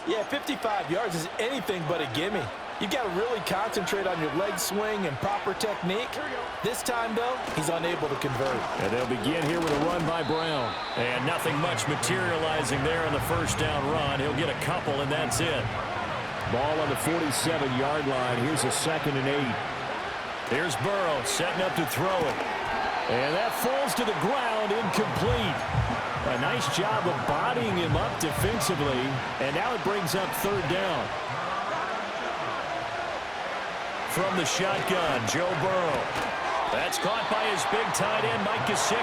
Yeah, 55 yards is anything but a gimme. You've got to really concentrate on your leg swing and proper technique. This time, though, he's unable to convert. And they'll begin here with a run by Brown. And nothing much materializing there on the first down run. He'll get a couple, and that's it. Ball on the 47-yard line. Here's a 2nd and 8. Here's Burrow setting up to throw it. And that falls to the ground, incomplete. A nice job of bodying him up defensively. And now it brings up 3rd down. From the shotgun, Joe Burrow. That's caught by his big tight end, Mike Gesicki.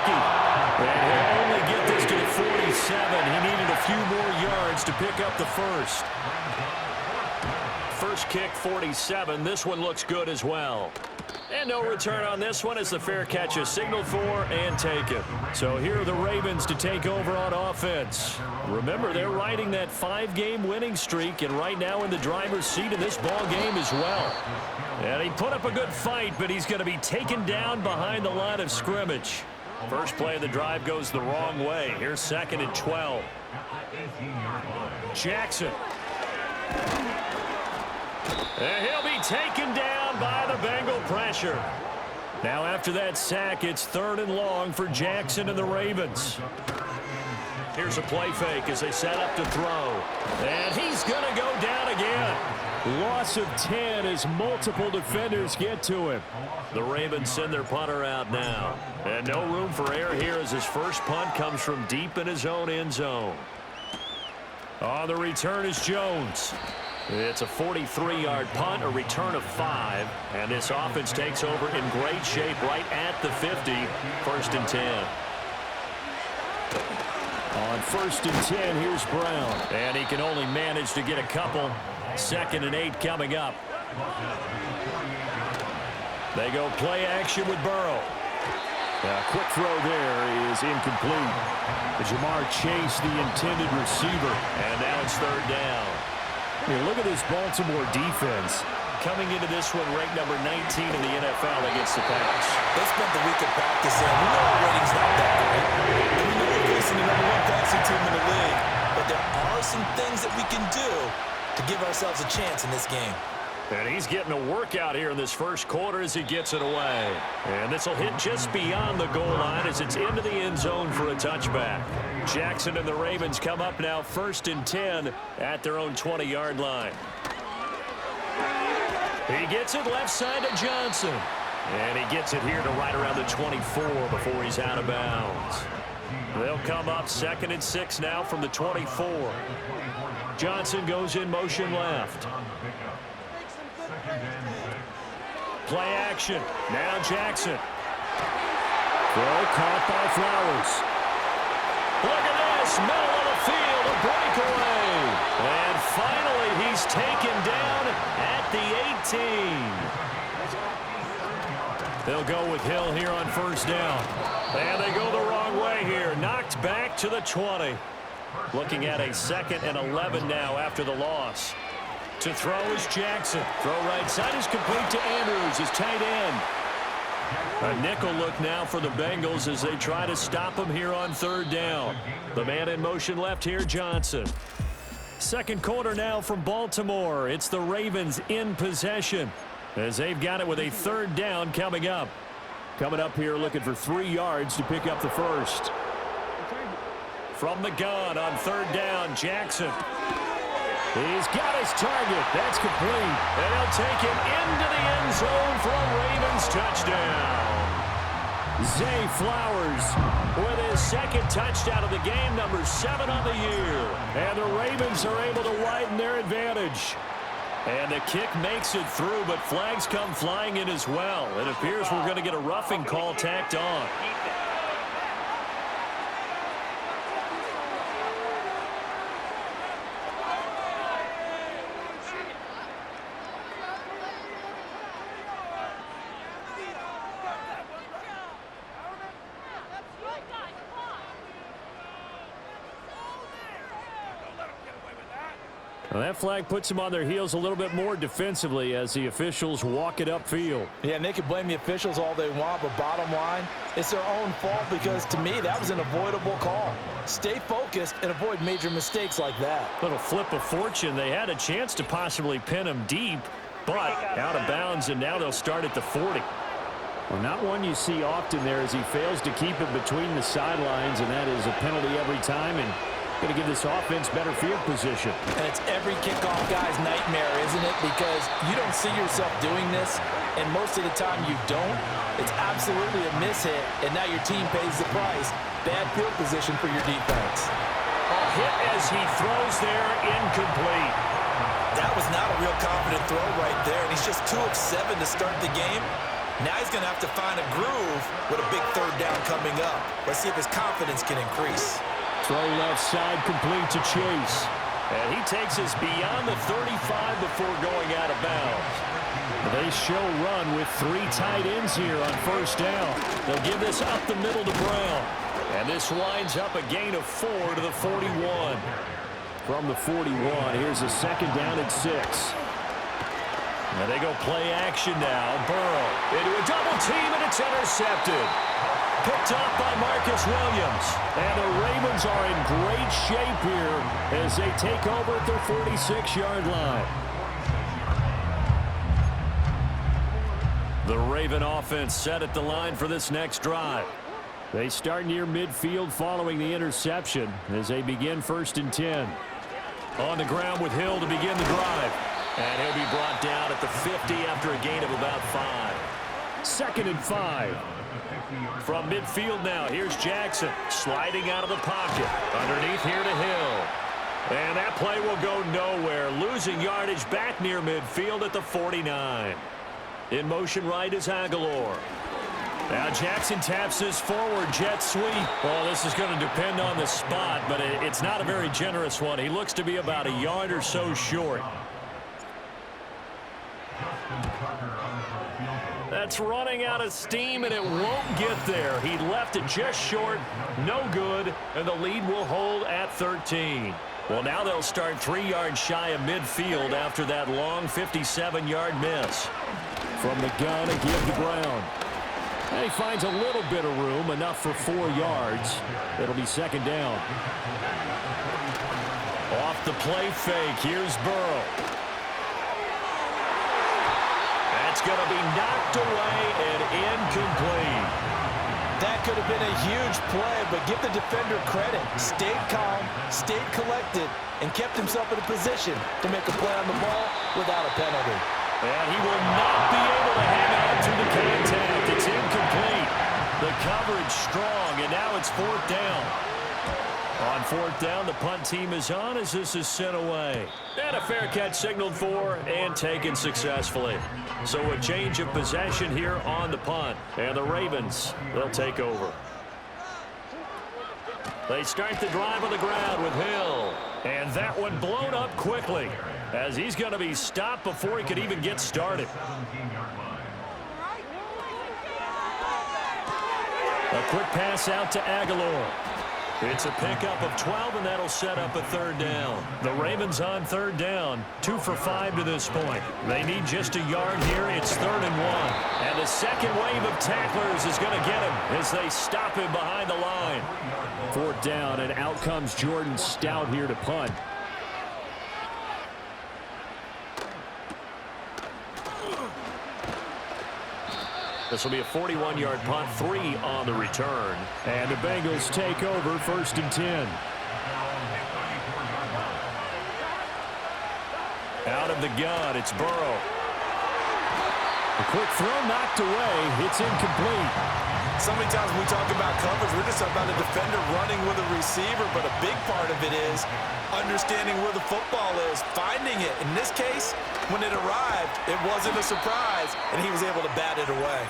And he'll only get this to the 47. He needed a few more yards to pick up the first. First kick, 47. This one looks good as well. And no return on this one as the fair catch is signaled for and taken. So here are the Ravens to take over on offense. Remember, they're riding that 5-game winning streak, and right now in the driver's seat in this ball game as well. And he put up a good fight, but he's going to be taken down behind the line of scrimmage. First play of the drive goes the wrong way. Here's 2nd and 12. Jackson. And he'll be taken down by the Bengal pressure. Now after that sack, it's 3rd and long for Jackson and the Ravens. Here's a play fake as they set up to throw. And he's going to go down again. Loss of 10 as multiple defenders get to him. The Ravens send their punter out now. And no room for error here as his first punt comes from deep in his own end zone. On the return is Jones. It's a 43-yard punt, a return of 5. And this offense takes over in great shape right at the 50. 1st and 10. On 1st and 10, here's Brown. And he can only manage to get a couple. 2nd and 8 coming up. They go play action with Burrow. A quick throw there is incomplete. Jamar Chase, the intended receiver. And now it's 3rd down. Here, look at this Baltimore defense. Coming into this one ranked number 19 in the NFL against the pass. They spent the week of practice and we know our rating's not that great. And we know we're facing the number 1 passing team in the league. But there are some things that we can do to give ourselves a chance in this game. And he's getting a workout here in this first quarter as he gets it away. And this will hit just beyond the goal line as it's into the end zone for a touchback. Jackson and the Ravens come up now 1st and 10 at their own 20-yard line. He gets it left side to Johnson. And he gets it here to right around the 24 before he's out of bounds. They'll come up 2nd and 6 now from the 24. Johnson goes in motion left. Play action. Now Jackson. Throw caught by Flowers. Look at this. Middle of the field. A breakaway. And finally he's taken down at the 18. They'll go with Hill here on 1st down. And they go the wrong way here. Knocked back to the 20. Looking at a 2nd and 11 now after the loss. To throw is Jackson. Throw right side is complete to Andrews, his tight end. A nickel look now for the Bengals as they try to stop him here on 3rd down. The man in motion left here, Johnson. Second quarter now from Baltimore. It's the Ravens in possession as they've got it with a 3rd down coming up. Coming up here looking for 3 yards to pick up the first. From the gun on 3rd down, Jackson. He's got his target. That's complete. And he'll take it into the end zone for a Ravens touchdown. Zay Flowers with his 2nd touchdown of the game, number 7 on the year. And the Ravens are able to widen their advantage. And the kick makes it through, but flags come flying in as well. It appears we're going to get a roughing call tacked on. Well, that flag puts them on their heels a little bit more defensively as the officials walk it upfield. Yeah, and they can blame the officials all they want, but bottom line, it's their own fault because, to me, that was an avoidable call. Stay focused and avoid major mistakes like that. Little flip of fortune. They had a chance to possibly pin him deep, but out of bounds, and now they'll start at the 40. Well, not one you see often there as he fails to keep it between the sidelines, and that is a penalty every time, and going to give this offense better field position. And it's every kickoff guy's nightmare, isn't it? Because you don't see yourself doing this, and most of the time you don't. It's absolutely a mishit, and now your team pays the price. Bad field position for your defense. A hit as he throws there, incomplete. That was not a real confident throw right there, and he's just 2 of 7 to start the game. Now he's going to have to find a groove with a big third down coming up. Let's see if his confidence can increase. Throw left side complete to Chase. And he takes us beyond the 35 before going out of bounds. They show run with 3 tight ends here on first down. They'll give this up the middle to Brown. And this winds up a gain of 4 to the 41. From the 41, here's a second down at 6. And they go play action now. Burrow into a double team, and it's intercepted. Picked up by Marcus Williams. And the Ravens are in great shape here as they take over at their 46-yard line. The Raven offense set at the line for this next drive. They start near midfield following the interception as they begin 1st and 10. On the ground with Hill to begin the drive. And he'll be brought down at the 50 after a gain of about 5. 2nd and 5. From midfield now, here's Jackson sliding out of the pocket. Underneath here to Hill. And that play will go nowhere. Losing yardage back near midfield at the 49. In motion right is Aguilar. Now Jackson taps his forward jet sweep. Well, this is going to depend on the spot, but it's not a very generous one. He looks to be about a yard or so short. That's running out of steam, and it won't get there. He left it just short, no good, and the lead will hold at 13. Well, now they'll start 3 yards shy of midfield after that long 57-yard miss. From the gun, a give to Brown. And he finds a little bit of room, enough for 4 yards. It'll be 2nd down. Off the play fake, here's Burrow. That's going to be knocked away and incomplete. That could have been a huge play, but give the defender credit. Stayed calm, stayed collected, and kept himself in a position to make a play on the ball without a penalty. And he will not be able to hang on to the contact. It's incomplete. The coverage strong, and now it's 4th down. On 4th down, the punt team is on as this is sent away. And a fair catch signaled for and taken successfully. So a change of possession here on the punt. And the Ravens, they'll take over. They start the drive on the ground with Hill. And that one blown up quickly as he's going to be stopped before he could even get started. A quick pass out to Aguilar. It's a pickup of 12, and that'll set up a 3rd down. The Ravens on 3rd down, 2 for 5 to this point. They need just a yard here. It's 3rd and 1. And the second wave of tacklers is going to get him as they stop him behind the line. 4th down, and out comes Jordan Stout here to punt. This will be a 41-yard punt, 3 on the return. And the Bengals take over 1st and 10. Out of the gun, it's Burrow. A quick throw knocked away. It's incomplete. So many times when we talk about coverage, we're just talking about a defender running with a receiver, but a big part of it is understanding where the football is, finding it. In this case, when it arrived, it wasn't a surprise, and he was able to bat it away.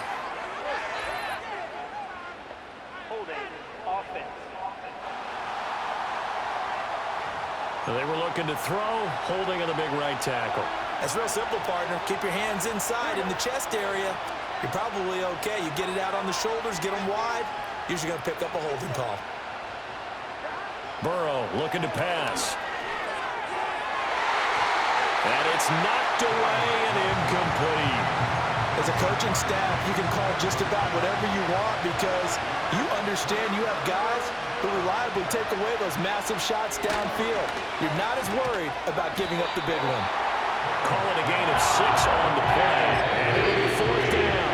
They were looking to throw, holding on the big right tackle. That's real simple, partner. Keep your hands inside in the chest area. You're probably okay. You get it out on the shoulders, get them wide. Usually going to pick up a holding call. Burrow looking to pass. And it's knocked away and incomplete. As a coaching staff, you can call just about whatever you want because you understand you have guys who reliably take away those massive shots downfield. You're not as worried about giving up the big one. Call it a gain of 6 on the play, and it'll be 4th down.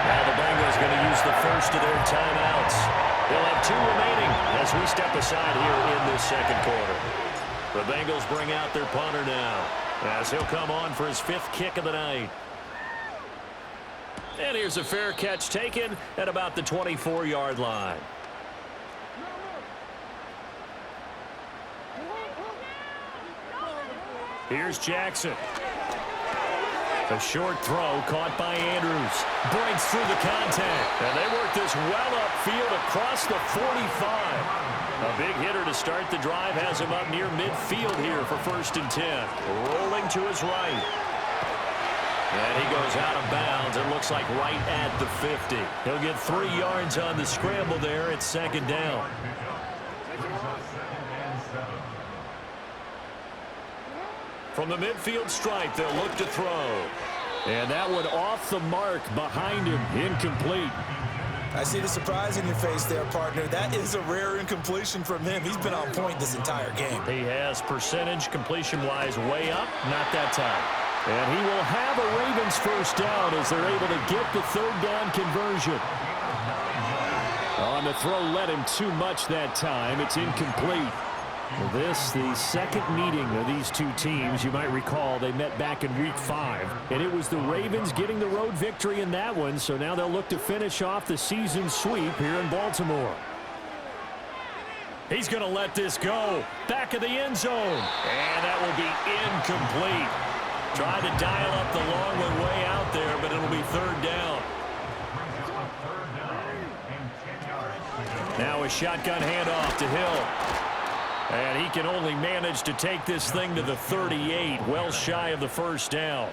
Now the Bengals going to use the first of their timeouts. They'll have 2 remaining as we step aside here in this second quarter. The Bengals bring out their punter now, as he'll come on for his 5th kick of the night. And here's a fair catch taken at about the 24-yard line. Here's Jackson. A short throw caught by Andrews. Breaks through the contact. And they work this well upfield across the 45. A big hitter to start the drive has him up near midfield here for 1st and 10. Rolling to his right. And he goes out of bounds. It looks like right at the 50. He'll get 3 yards on the scramble there. It's 2nd down. From the midfield stripe, they'll look to throw. And that one off the mark behind him. Incomplete. I see the surprise in your face there, partner. That is a rare incompletion from him. He's been on point this entire game. He has percentage completion-wise way up. Not that time. And he will have a Ravens 1st down as they're able to get the 3rd down conversion. On the throw, led him too much that time. It's incomplete. This, the second meeting of these two teams. You might recall they met back in Week 5. And it was the Ravens getting the road victory in that one. So now they'll look to finish off the season sweep here in Baltimore. He's going to let this go. Back of the end zone. And that will be incomplete. Tried to dial up the long one way out there, but it'll be 3rd down. Now a shotgun handoff to Hill. And he can only manage to take this thing to the 38, well shy of the 1st down.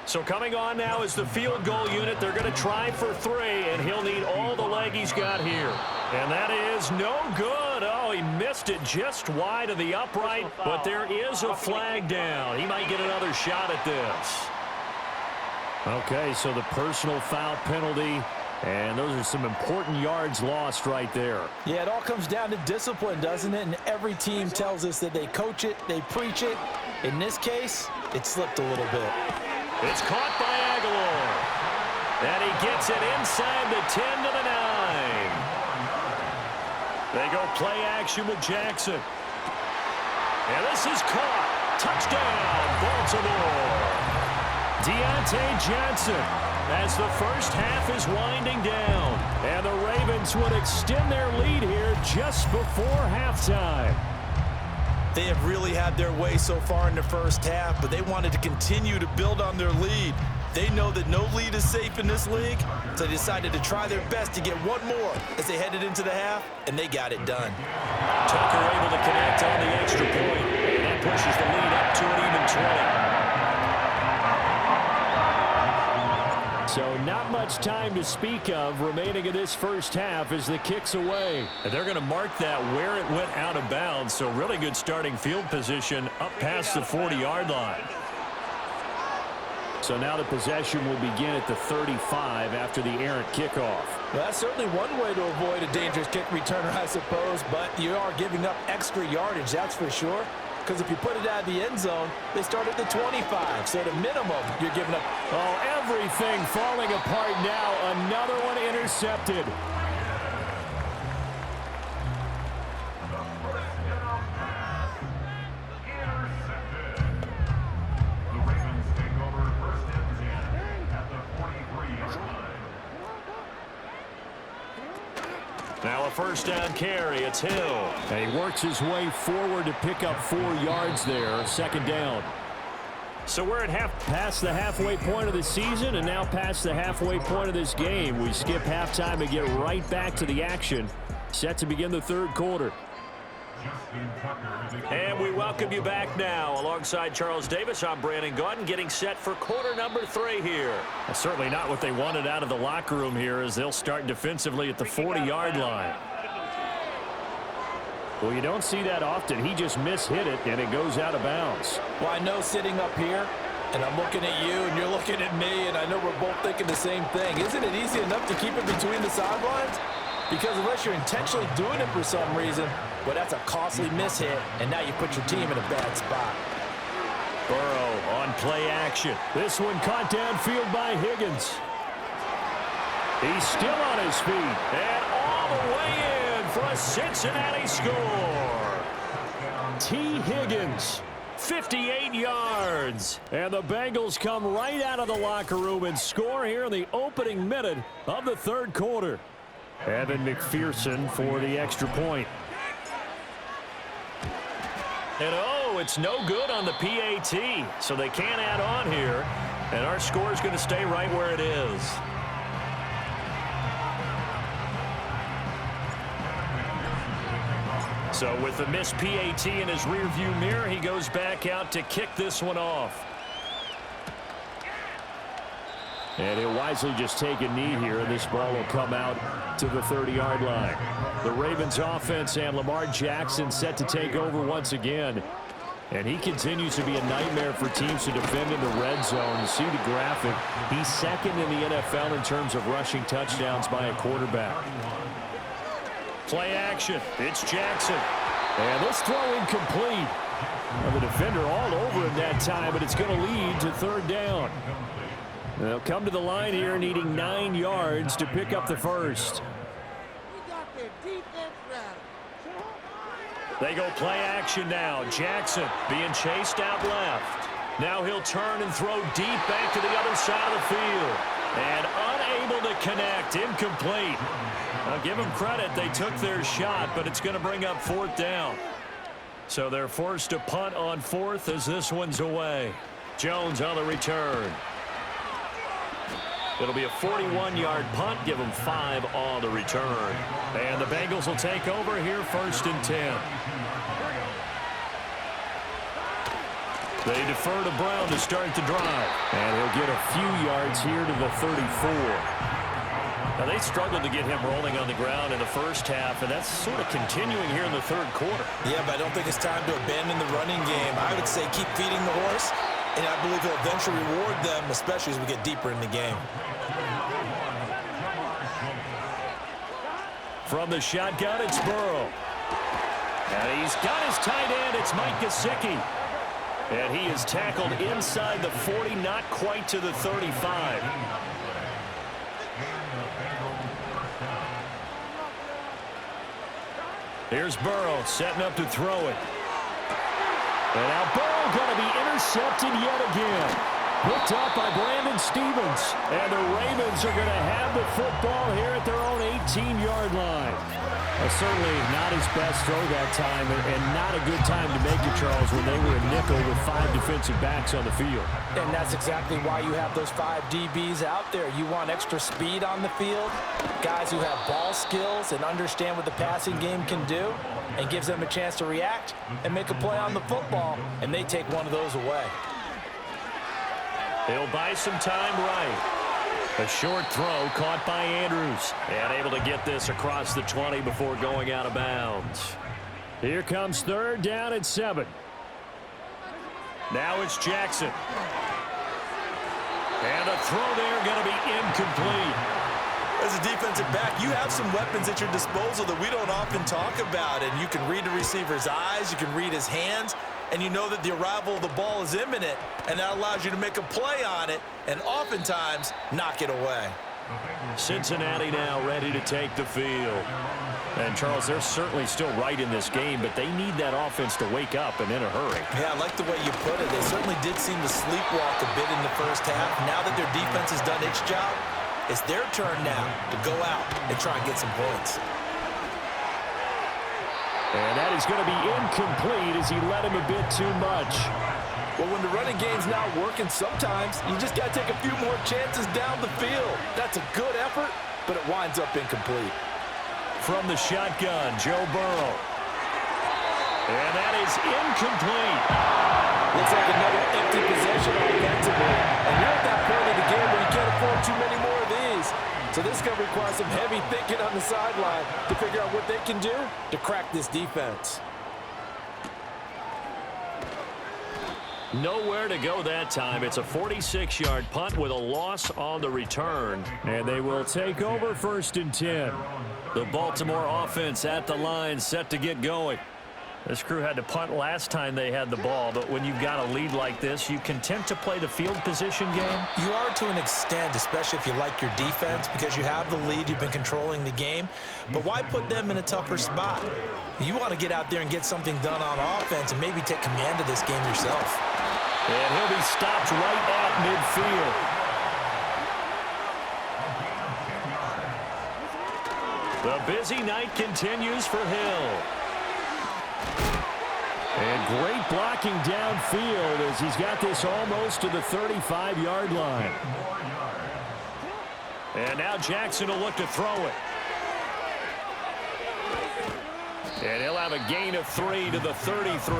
So coming on now is the field goal unit. They're going to try for 3, and he'll need all the leg he's got here. And that is no good. Oh, he missed it just wide of the upright, but there is a flag down. He might get another shot at this. Okay, so the personal foul penalty. And those are some important yards lost right there. Yeah, it all comes down to discipline, doesn't it? And every team tells us that they coach it, they preach it. In this case, it slipped a little bit. It's caught by Aguilar. And he gets it inside the 10 to the 9. They go play action with Jackson. And this is caught. Touchdown, Baltimore. Deontay Johnson. As the first half is winding down. And the Ravens would extend their lead here just before halftime. They have really had their way so far in the first half, but they wanted to continue to build on their lead. They know that no lead is safe in this league, so they decided to try their best to get one more as they headed into the half, and they got it done. Tucker able to connect on the extra point, and that pushes the lead up to an even 20. So not much time to speak of remaining in this first half as the kick's away. And they're going to mark that where it went out of bounds. So really good starting field position up past the 40-yard line. So now the possession will begin at the 35 after the errant kickoff. Well, that's certainly one way to avoid a dangerous kick returner, I suppose, but you are giving up extra yardage, that's for sure. Because if you put it out of the end zone, they start at the 25. So at a minimum, you're giving up. Oh, everything falling apart now. Another one intercepted. The Ravens take over 1st and 10 at the 43-yard line. Now a 1st down carry. It's Hill. And he works his way forward to pick up 4 yards there. 2nd down. So we're at past the halfway point of the season and now past the halfway point of this game. We skip halftime and get right back to the action. Set to begin the 3rd quarter. And we welcome you back now. Alongside Charles Davis, I'm Brandon Gaudin, getting set for quarter number 3 here. Well, certainly not what they wanted out of the locker room here as they'll start defensively at the 40-yard line. Well, you don't see that often. He just mishit it, and it goes out of bounds. Well, I know sitting up here, and I'm looking at you, and you're looking at me, and I know we're both thinking the same thing. Isn't it easy enough to keep it between the sidelines? Because unless you're intentionally doing it for some reason, well, that's a costly mishit, and now you put your team in a bad spot. Burrow on play action. This one caught downfield by Higgins. He's still on his feet. And all the way in for a Cincinnati score. T. Higgins, 58 yards. And the Bengals come right out of the locker room and score here in the opening minute of the third quarter. Evan McPherson for the extra point. And oh, it's no good on the PAT, so they can't add on here. And our score is going to stay right where it is. So with the missed PAT in his rearview mirror, he goes back out to kick this one off. And he'll wisely just take a knee here, and this ball will come out to the 30-yard line. The Ravens offense and Lamar Jackson set to take over once again. And he continues to be a nightmare for teams to defend in the red zone. You see the graphic. He's second in the NFL in terms of rushing touchdowns by a quarterback. Play action. It's Jackson. And this throw incomplete. Well, the defender all over him that time, but it's going to lead to third down. They'll come to the line here needing 9 yards to pick up the first. They go play action now. Jackson being chased out left. Now he'll turn and throw deep back to the other side of the field. And unable to connect. Incomplete. I'll give them credit. They took their shot, but it's going to bring up fourth down. So they're forced to punt on fourth as this one's away. Jones on the return. It'll be a 41-yard punt. Give them 5 on the return. And the Bengals will take over here first and 10. They defer to Brown to start the drive. And he'll get a few yards here to the 34. Now, they struggled to get him rolling on the ground in the first half, and that's sort of continuing here in the third quarter. Yeah, but I don't think it's time to abandon the running game. I would say keep feeding the horse, and I believe he'll eventually reward them, especially as we get deeper in the game. From the shotgun, it's Burrow. And he's got his tight end. It's Mike Gesicki. And he is tackled inside the 40, not quite to the 35. Here's Burrow setting up to throw it. And now Burrow going to be intercepted yet again. Picked up by Brandon Stevens. And the Ravens are going to have the football here at their own 18-yard line. Certainly not his best throw that time, and not a good time to make it, Charles, when they were a nickel with 5 defensive backs on the field. And that's exactly why you have those 5 DBs out there. You want extra speed on the field, guys who have ball skills and understand what the passing game can do, and gives them a chance to react and make a play on the football, and they take one of those away. He'll buy some time right. A short throw caught by Andrews. And able to get this across the 20 before going out of bounds. Here comes third down at 7. Now it's Jackson. And the throw there going to be incomplete. As a defensive back, you have some weapons at your disposal that we don't often talk about. And you can read the receiver's eyes, you can read his hands, and you know that the arrival of the ball is imminent, and that allows you to make a play on it and oftentimes knock it away. Cincinnati now ready to take the field. And, Charles, they're certainly still right in this game, but they need that offense to wake up and in a hurry. Yeah, I like the way you put it. They certainly did seem to sleepwalk a bit in the first half. Now that their defense has done its job, it's their turn now to go out and try and get some points. And that is going to be incomplete as he led him a bit too much. Well, when the running game's not working, sometimes you just got to take a few more chances down the field. That's a good effort, but it winds up incomplete. From the shotgun, Joe Burrow. And that is incomplete. Looks like another empty possession offensively. And you're at that point in the game where you can't afford too many more of these. So this is going to require some heavy thinking on the sideline to figure out what they can do to crack this defense. Nowhere to go that time. It's a 46-yard punt with a loss on the return. And they will take over 1st and 10. The Baltimore offense at the line, set to get going. This crew had to punt last time they had the ball, but when you've got a lead like this, you content to play the field position game? You are to an extent, especially if you like your defense, because you have the lead, you've been controlling the game. But why put them in a tougher spot? You want to get out there and get something done on offense and maybe take command of this game yourself. And he'll be stopped right at midfield. The busy night continues for Hill. And great blocking downfield as he's got this almost to the 35-yard line. And now Jackson will look to throw it. And he'll have a gain of 3 to the 33.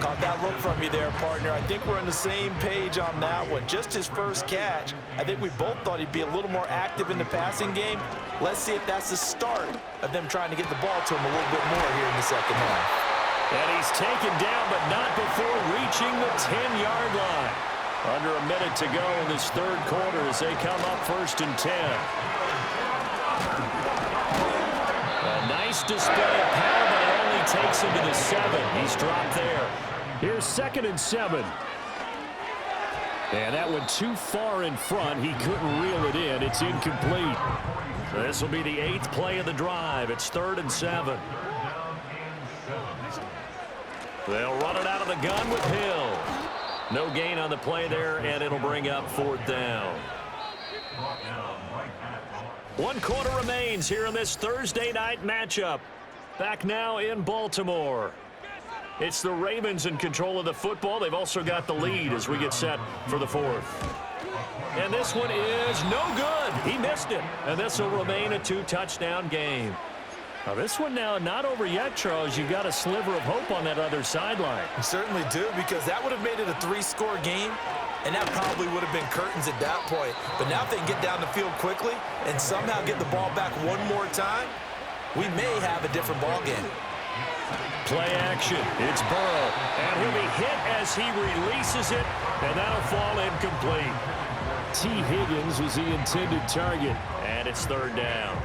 Caught that look from you there, partner. I think we're on the same page on that one. Just his first catch. I think we both thought he'd be a little more active in the passing game. Let's see if that's the start of them trying to get the ball to him a little bit more here in the second half. And he's taken down, but not before reaching the 10-yard line. Under a minute to go in this third quarter as they come up 1st and 10. A nice display of power, but it only takes him to the 7. He's dropped there. Here's 2nd and 7. And that went too far in front. He couldn't reel it in. It's incomplete. So this will be the 8th play of the drive. It's 3rd and 7. They'll run it out of the gun with Hill. No gain on the play there, and it'll bring up 4th down. 1 quarter remains here in this Thursday night matchup. Back now in Baltimore. It's the Ravens in control of the football. They've also got the lead as we get set for the 4th. And this one is no good. He missed it. And this will remain a 2-touchdown game. Now this one now not over yet, Charles. You've got a sliver of hope on that other sideline. You certainly do, because that would have made it a 3-score game, and that probably would have been curtains at that point. But now if they can get down the field quickly and somehow get the ball back one more time, we may have a different ball game. Play action. It's Burrow, and he'll be hit as he releases it, and that'll fall incomplete. T. Higgins was the intended target. And it's 3rd down.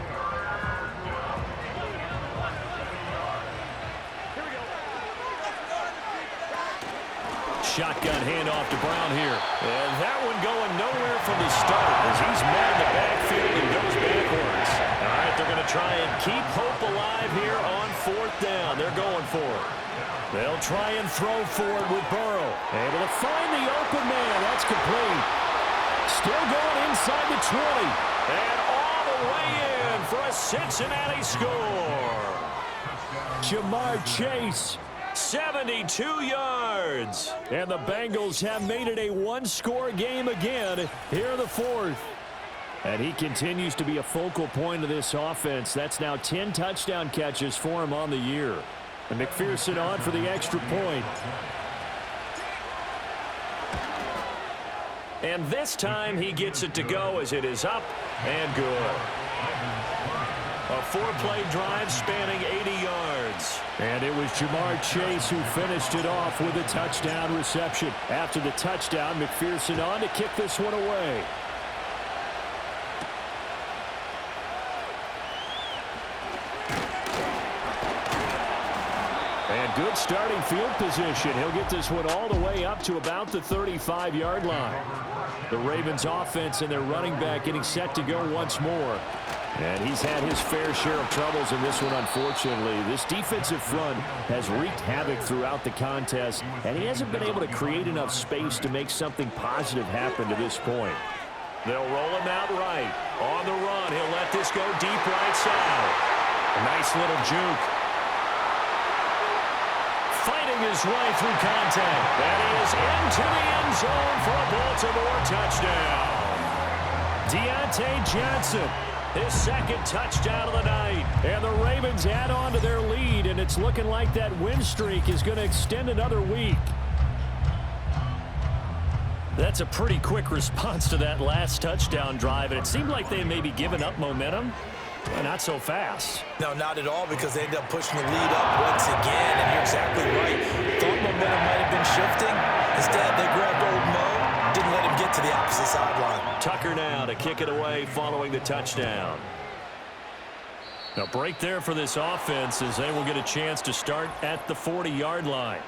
Shotgun handoff to Brown here. And that one going nowhere from the start as he's met in the backfield and goes backwards. All right, they're going to try and keep hope alive here on 4th down. They're going for it. They'll try and throw for it with Burrow. Able to find the open man. That's complete. Still going inside the 20. And all the way in for a Cincinnati score. Jamar Chase. 72 yards. And the Bengals have made it a 1-score game again here in the 4th. And he continues to be a focal point of this offense. That's now 10 touchdown catches for him on the year. And McPherson on for the extra point. And this time he gets it to go as it is up and good. A 4-play drive spanning 80 yards. And it was Jamar Chase who finished it off with a touchdown reception. After the touchdown, McPherson on to kick this one away. And good starting field position. He'll get this one all the way up to about the 35-yard line. The Ravens offense and their running back getting set to go once more. And he's had his fair share of troubles in this one, unfortunately. This defensive front has wreaked havoc throughout the contest, and he hasn't been able to create enough space to make something positive happen to this point. They'll roll him out right. On the run, he'll let this go deep right side. A nice little juke. Fighting his way through contact. That is into the end zone for a Baltimore touchdown. Deontay Johnson. His 2nd touchdown of the night. And the Ravens add on to their lead, and it's looking like that win streak is going to extend another week. That's a pretty quick response to that last touchdown drive, and it seemed like they may be giving up momentum. Well, not so fast. No, not at all, because they ended up pushing the lead up once again, and you're exactly right. Thought momentum might have been shifting. Instead, they grabbed old Mo, didn't let him get to the opposite sideline. Tucker now to kick it away following the touchdown. Now break there for this offense as they will get a chance to start at the 40-yard line.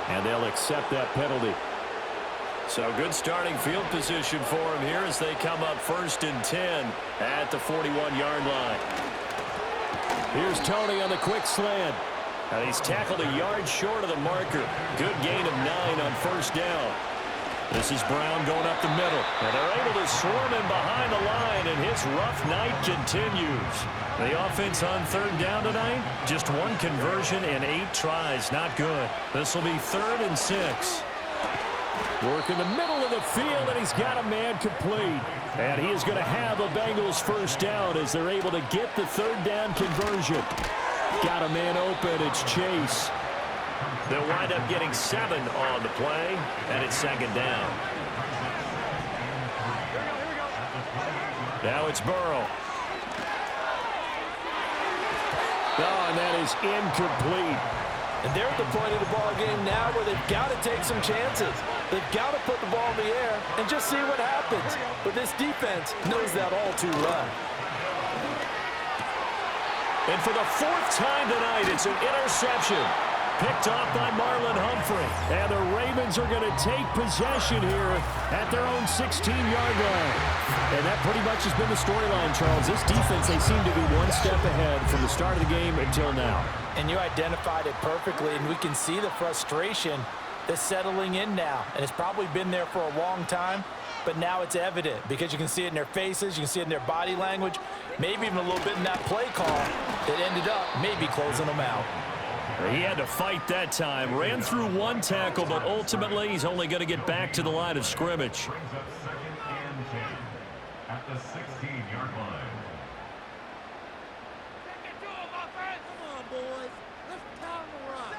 And they'll accept that penalty. So good starting field position for him here as they come up 1st and 10 at the 41-yard line. Here's Tony on the quick slant. And he's tackled a yard short of the marker. Good gain of 9 on 1st down. This is Brown going up the middle. And they're able to swarm him behind the line, and his rough night continues. The offense on 3rd down tonight, just 1 conversion and 8 tries. Not good. This will be 3rd and 6. Work in the middle of the field, and he's got a man complete. And he is going to have a Bengals 1st down as they're able to get the 3rd down conversion. Got a man open. It's Chase. They'll wind up getting 7 on the play, and it's 2nd down. Now it's Burrow. Oh, and that is incomplete. And they're at the point of the ball game now where they've got to take some chances. They've got to put the ball in the air and just see what happens. But this defense knows that all too well. And for the 4th time tonight, it's an interception. Picked off by Marlon Humphrey. And the Ravens are going to take possession here at their own 16-yard line. And that pretty much has been the storyline, Charles. This defense, they seem to be 1 step ahead from the start of the game until now. And you identified it perfectly, and we can see the frustration that's settling in now. And it's probably been there for a long time, but now it's evident because you can see it in their faces, you can see it in their body language, maybe even a little bit in that play call that ended up maybe closing them out. He had to fight that time. Ran through 1 tackle, but ultimately he's only going to get back to the line of scrimmage. Brings up 2nd and 10 at the 16-yard line. Come on, boys. Let's pound the rock.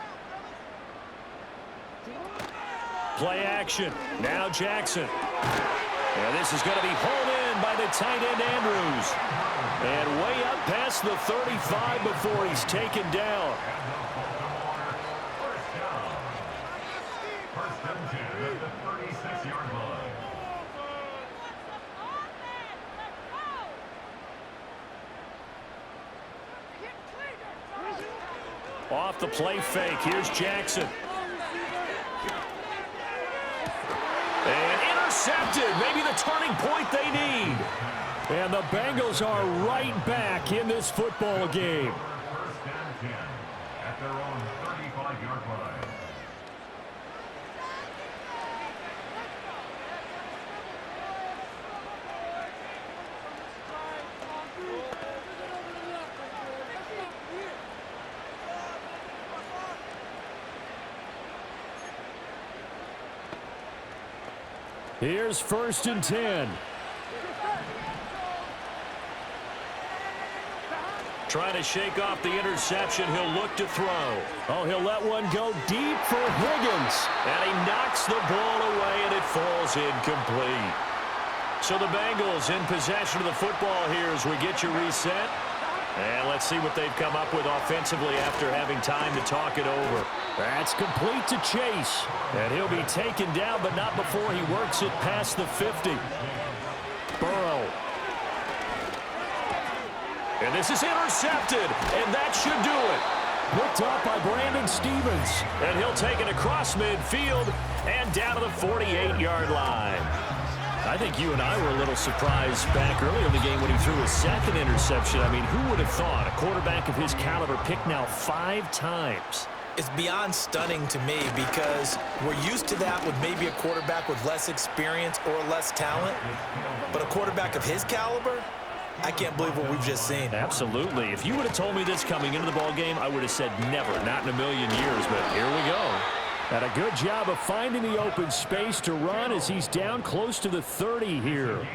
Play action. Now Jackson. And this is going to be hauled in by the tight end Andrews. And way up past the 35 before he's taken down. Off the play fake. Here's Jackson. And intercepted. Maybe the turning point they need. And the Bengals are right back in this football game. 1st and 10 at their own 35-yard line. Here's 1st and 10. Trying to shake off the interception. He'll look to throw. Oh, he'll let one go deep for Higgins. And he knocks the ball away, and it falls incomplete. So the Bengals in possession of the football here as we get you reset. And let's see what they've come up with offensively after having time to talk it over. That's complete to Chase. And he'll be taken down, but not before he works it past the 50. Burrow. And this is intercepted, and that should do it. Picked up by Brandon Stevens. And he'll take it across midfield and down to the 48-yard line. I think you and I were a little surprised back earlier in the game when he threw his 2nd interception. I mean, who would have thought a quarterback of his caliber picked now 5 times? It's beyond stunning to me because we're used to that with maybe a quarterback with less experience or less talent. But a quarterback of his caliber, I can't believe what we've just seen. Absolutely. If you would have told me this coming into the ball game, I would have said never, not in a million years. But here we go. And a good job of finding the open space to run as he's down close to the 30 here.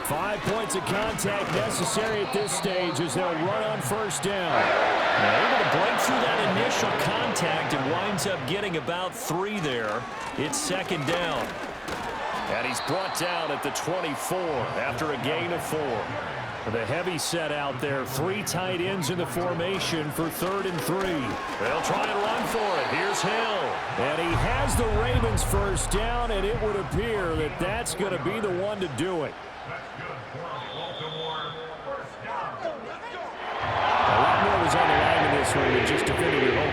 5 points of contact necessary at this stage as they'll run on 1st down. Able to break through that initial contact and winds up getting about 3 there. It's 2nd down. And he's brought down at the 24 after a gain of 4. The heavy set out there. 3 tight ends in the formation for 3rd and 3. They'll try and run for it. Here's Hill. And he has the Ravens first down, and it would appear that that's going to be the one to do it. A lot more was on the line in this one than just defending your home